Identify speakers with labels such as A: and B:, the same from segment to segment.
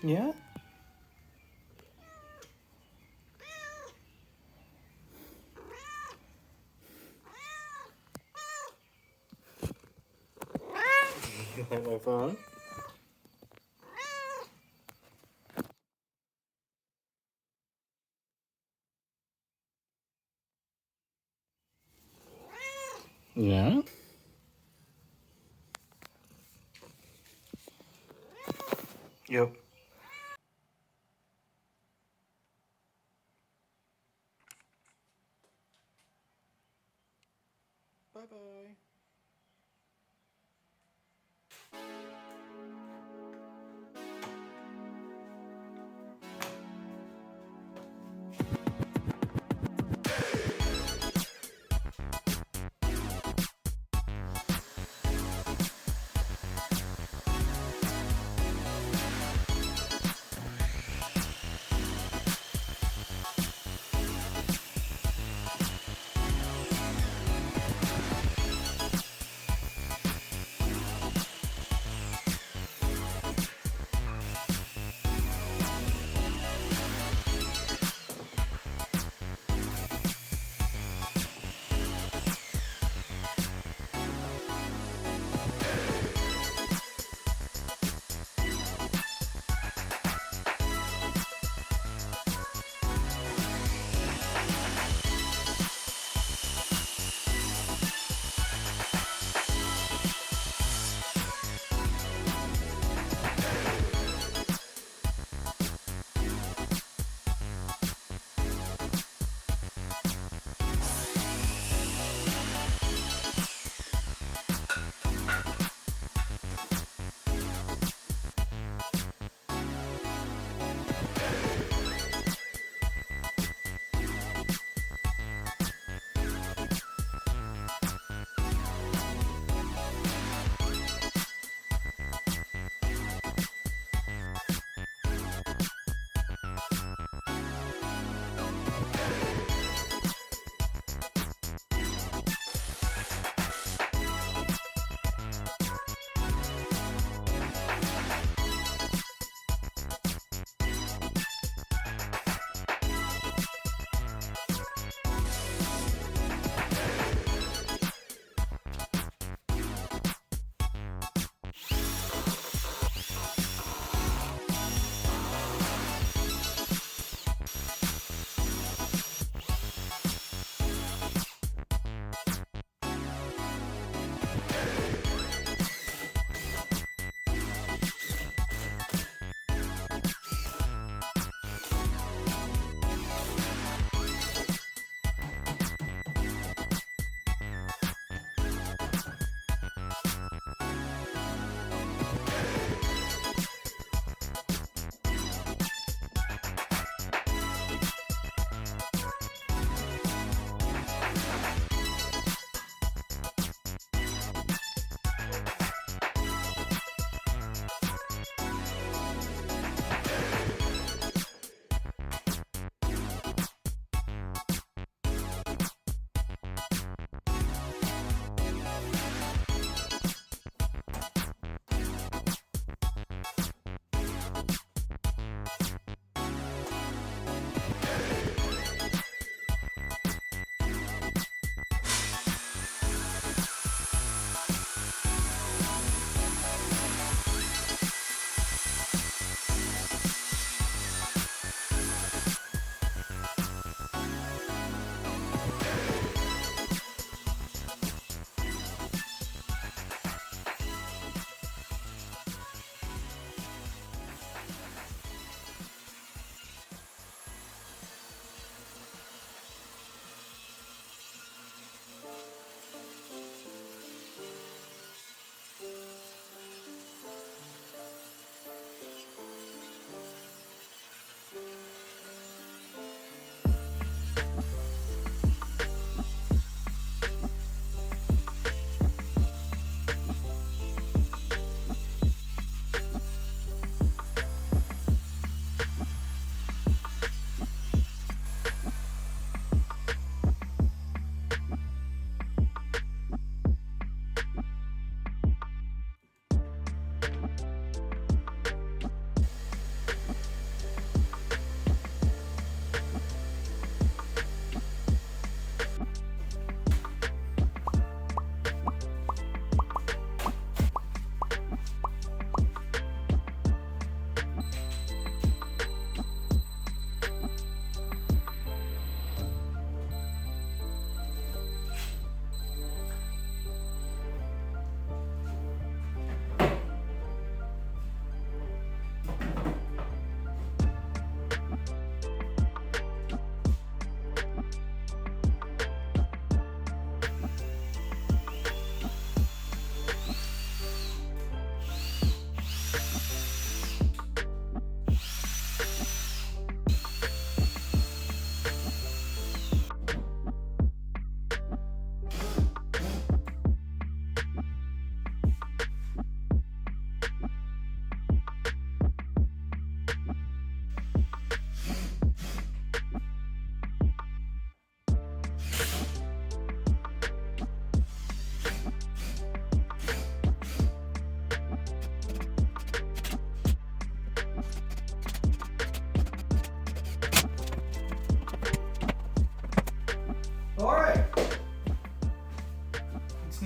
A: Yeah? You like my phone? Yeah? Yep. Bye-bye.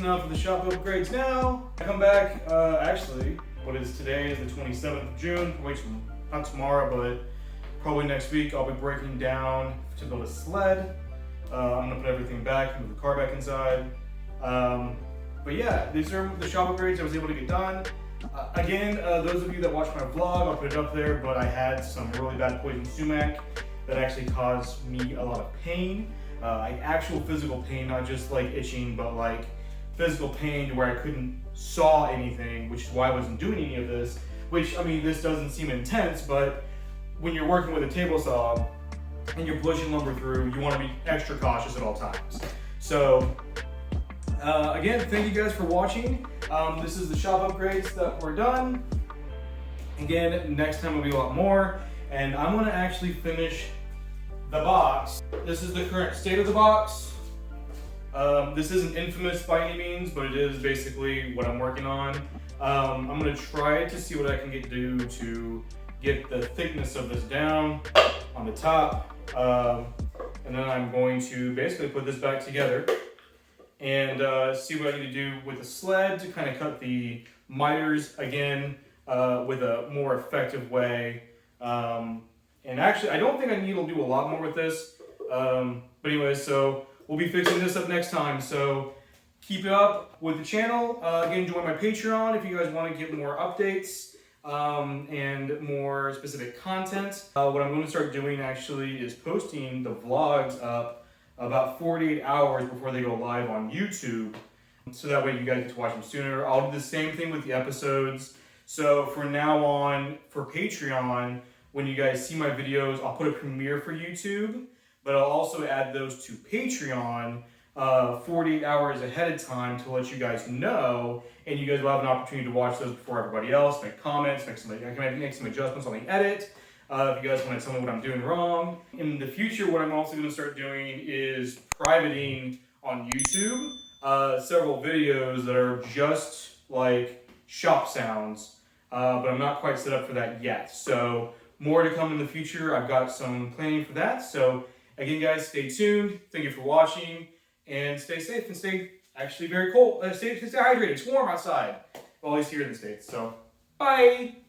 B: enough of the shop upgrades now. I come back, actually, today is the 27th of June, not tomorrow, but probably next week, I'll be breaking down to build a sled. I'm gonna put everything back, move the car back inside. But yeah, these are the shop upgrades I was able to get done. Again, those of you that watch my vlog, I'll put it up there, but I had some really bad poison sumac that actually caused me a lot of pain. Like actual physical pain, not just like itching, but like physical pain to where I couldn't saw anything, which is why I wasn't doing any of this. Which, I mean, this doesn't seem intense, but when you're working with a table saw and you're pushing lumber through, you want to be extra cautious at all times. So, again, thank you guys for watching. This is the shop upgrades that were done. Again, next time will be a lot more. And I'm gonna actually finish the box. This is the current state of the box. This isn't infamous by any means, but it is basically what I'm working on. I'm gonna try to see what I can do to get the thickness of this down on the top. And then I'm going to basically put this back together and see what I need to do with the sled to kind of cut the miters again with a more effective way. And actually, I don't think I need to do a lot more with this. But anyways, so we'll be fixing this up next time. So keep it up with the channel. Again, join my Patreon if you guys want to get more updates and more specific content. What I'm going to start doing actually is posting the vlogs up about 48 hours before they go live on YouTube. So that way you guys get to watch them sooner. I'll do the same thing with the episodes. So from now on, for Patreon, when you guys see my videos, I'll put a premiere for YouTube, but I'll also add those to Patreon 48 hours ahead of time to let you guys know, and you guys will have an opportunity to watch those before everybody else, make comments, I can make some adjustments on the edit. If you guys want to tell me what I'm doing wrong. In the future, what I'm also going to start doing is privating on YouTube several videos that are just like shop sounds, but I'm not quite set up for that yet. So more to come in the future. I've got some planning for that. So again, guys, stay tuned. Thank you for watching, and stay safe and stay actually very cold. Stay hydrated. It's warm outside. Well, at least here in the States. So bye.